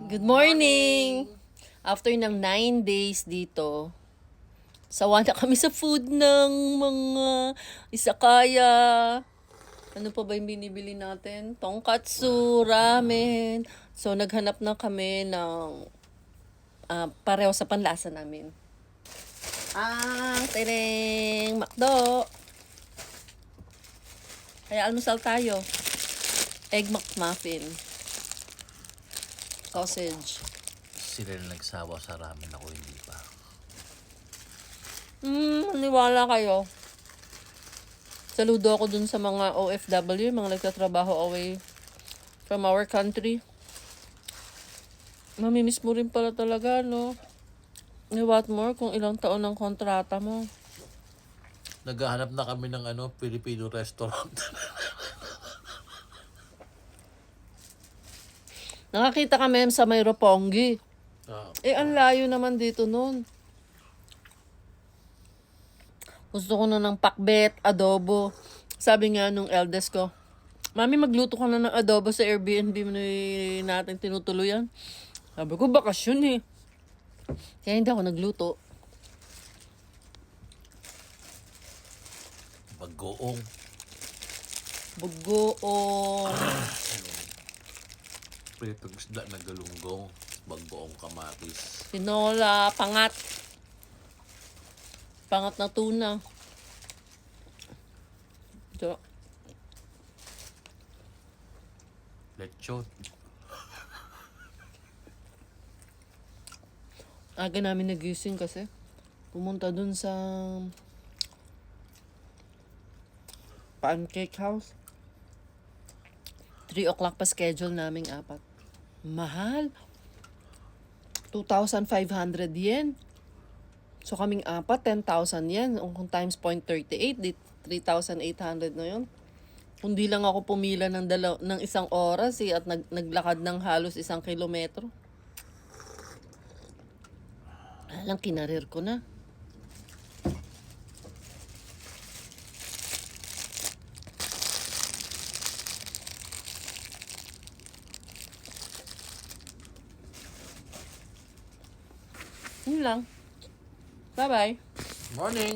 Good morning! After ng 9 days dito, sawa na kami sa food ng mga izakaya. Ano pa ba yung binibili natin? Tonkatsu, ramen. So, naghanap na kami ng pareho sa panlasa namin. Tereng! McDo! Kaya almusal tayo. Egg McMuffin. Sausage. Sila na nagsawa sa ramen, ako hindi pa. Maniwala kayo. Saludo ako dun sa mga OFW, mga nagtatrabaho away from our country. Mamimiss mo rin pala talaga, no? What more kung ilang taon ng kontrata mo. Naghahanap na kami ng Filipino restaurant. Nakakita kami sa may Roppongi. Ang layo naman dito nun. Gusto ko na ng pakbet, adobo. Sabi nga nung eldest ko, Mami, magluto ka na ng adobo sa Airbnb natin tinutuluyan. Sabi ko, bakasyon eh. Kaya hindi ako nagluto. Bagoong. Bugoong. Pritong isda na galunggong. Bagoong kamatis. Tinola, pangat. Pangat na tuna. So, Lechon. aga namin nagising kasi pumunta dun sa pancake house. 3 o'clock pa schedule naming 4. Mahal. 2,500 yen. So kaming 4, 10,000 yen. Kung times 0.38, di 3,800 na yun. Hindi lang ako pumila ng isang oras at naglakad ng halos 1 kilometro. Alang kinarir ko na. Yun lang. Bye-bye. Morning!